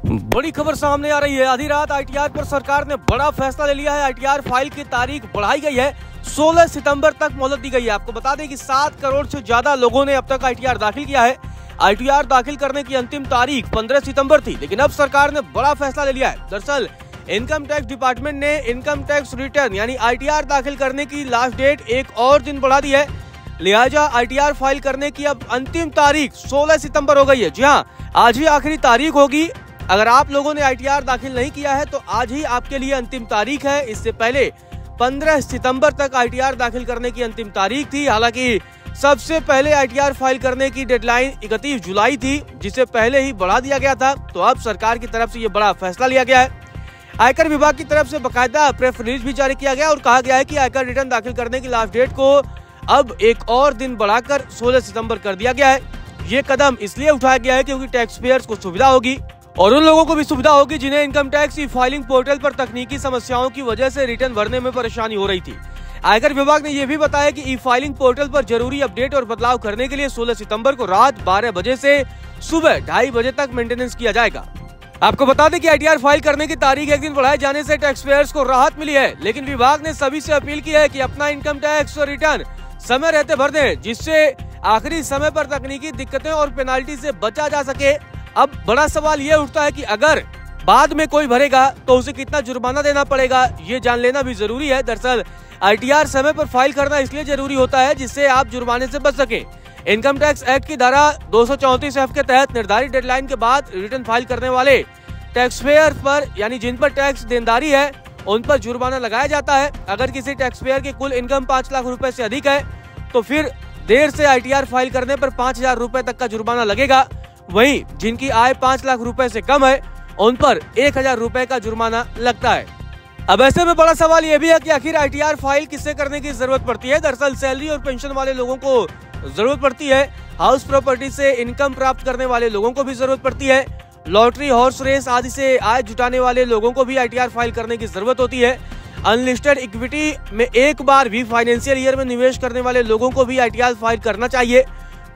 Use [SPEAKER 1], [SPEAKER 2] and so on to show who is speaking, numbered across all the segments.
[SPEAKER 1] बड़ी खबर सामने आ रही है। आधी रात आईटीआर पर सरकार ने बड़ा फैसला ले लिया है। आईटीआर फाइल की तारीख बढ़ाई गई है, 16 सितंबर तक मोहलत दी गई है। आपको बता दें कि 7 करोड़ से ज्यादा लोगों ने अब तक आईटीआर दाखिल किया है। आईटीआर दाखिल करने की अंतिम तारीख 15 सितंबर थी, लेकिन अब सरकार ने बड़ा फैसला ले लिया है। दरअसल इनकम टैक्स डिपार्टमेंट ने इनकम टैक्स रिटर्न यानी आईटीआर दाखिल करने की लास्ट डेट एक और दिन बढ़ा दी है। लिहाजा आईटीआर फाइल करने की अब अंतिम तारीख 16 सितंबर हो गई है। जी हाँ, आज ही आखिरी तारीख होगी। अगर आप लोगों ने आईटीआर दाखिल नहीं किया है तो आज ही आपके लिए अंतिम तारीख है। इससे पहले 15 सितंबर तक आईटीआर दाखिल करने की अंतिम तारीख थी। हालांकि सबसे पहले आईटीआर फाइल करने की डेडलाइन 31 जुलाई थी, जिसे पहले ही बढ़ा दिया गया था। तो अब सरकार की तरफ से ये बड़ा फैसला लिया गया है। आयकर विभाग की तरफ से बकायदा प्रेस रिलीज भी जारी किया गया और कहा गया है कि आयकर रिटर्न दाखिल करने की लास्ट डेट को अब एक और दिन बढ़ाकर 16 सितंबर कर दिया गया है। ये कदम इसलिए उठाया गया है क्योंकि टैक्स पेयर्स को सुविधा होगी और उन लोगों को भी सुविधा होगी जिन्हें income tax e filing portal पर तकनीकी समस्याओं की वजह से रिटर्न भरने में परेशानी हो रही थी। आयकर विभाग ने यह भी बताया कि ई फाइलिंग पोर्टल पर जरूरी अपडेट और बदलाव करने के लिए 16 सितंबर को रात 12 बजे से सुबह 2:30 बजे तक मेंटेनेंस किया जाएगा। आपको बता दें कि आईटीआर फाइल करने की तारीख एक दिन बढ़ाए जाने से टैक्स पेयर्स को राहत मिली है, लेकिन विभाग ने सभी से अपील की है कि अपना इनकम टैक्स और रिटर्न समय रहते भर दें, जिससे आखिरी समय पर तकनीकी दिक्कतें और पेनाल्टी से बचा जा सके। अब बड़ा सवाल ये उठता है कि अगर बाद में कोई भरेगा तो उसे कितना जुर्माना देना पड़ेगा, ये जान लेना भी जरूरी है। दरअसल आईटीआर समय पर फाइल करना इसलिए जरूरी होता है जिससे आप जुर्माने से बच सके। इनकम टैक्स एक्ट की धारा 234F के तहत निर्धारित डेडलाइन के बाद रिटर्न फाइल करने वाले टैक्स पेयर पर यानी जिन पर टैक्स देनदारी है उन पर जुर्माना लगाया जाता है। अगर किसी टैक्स पेयर की कुल इनकम 5 लाख रुपए से अधिक है तो फिर देर से आईटीआर फाइल करने पर 5,000 रुपए तक का जुर्माना लगेगा। वहीं जिनकी आय 5 लाख रुपए से कम है उन पर 1,000 रुपए का जुर्माना लगता है। अब ऐसे में बड़ा सवाल यह भी है कि आखिर आईटीआर फाइल किससे करने की जरूरत पड़ती है। दरअसल सैलरी और पेंशन वाले लोगों को जरूरत पड़ती है, हाउस प्रॉपर्टी से इनकम प्राप्त करने वाले लोगों को भी जरूरत पड़ती है, लॉटरी, हॉर्स रेस आदि से आय जुटाने वाले लोगों को भी आईटीआर फाइल करने की जरूरत होती है। अनलिस्टेड इक्विटी में एक बार भी फाइनेंशियल ईयर में निवेश करने वाले लोगों को भी आईटीआर फाइल करना चाहिए।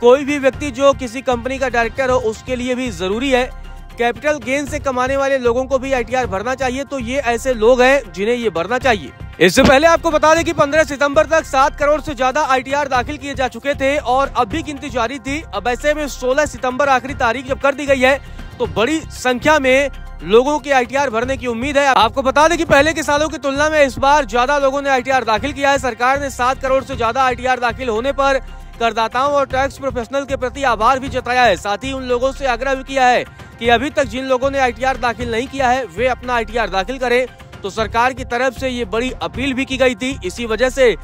[SPEAKER 1] कोई भी व्यक्ति जो किसी कंपनी का डायरेक्टर हो उसके लिए भी जरूरी है। कैपिटल गेन से कमाने वाले लोगों को भी आईटीआर भरना चाहिए। तो ये ऐसे लोग हैं जिन्हें ये भरना चाहिए। इससे पहले आपको बता दें कि 15 सितंबर तक 7 करोड़ से ज्यादा आईटीआर दाखिल किए जा चुके थे और अब भी गिनती जारी थी। अब ऐसे में 16 सितंबर आखिरी तारीख जब कर दी गई है तो बड़ी संख्या में लोगों के आईटीआर भरने की उम्मीद है। आपको बता दें कि पहले के सालों की तुलना में इस बार ज्यादा लोगों ने आईटीआर दाखिल किया है। सरकार ने 7 करोड़ से ज्यादा आईटीआर दाखिल होने पर करदाताओं और टैक्स प्रोफेशनल के प्रति आभार भी जताया है। साथ ही उन लोगों से आग्रह भी किया है कि अभी तक जिन लोगों ने आईटीआर दाखिल नहीं किया है वे अपना आईटीआर दाखिल करें। तो सरकार की तरफ से ये बड़ी अपील भी की गई थी। इसी वजह से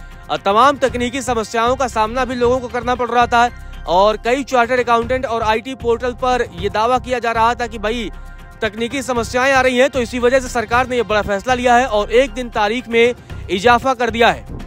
[SPEAKER 1] तमाम तकनीकी समस्याओं का सामना भी लोगों को करना पड़ रहा था और कई चार्टर्ड अकाउंटेंट और आईटी पोर्टल पर ये दावा किया जा रहा था कि भाई तकनीकी समस्याएं आ रही हैं। तो इसी वजह से सरकार ने ये बड़ा फैसला लिया है और एक दिन तारीख में इजाफा कर दिया है।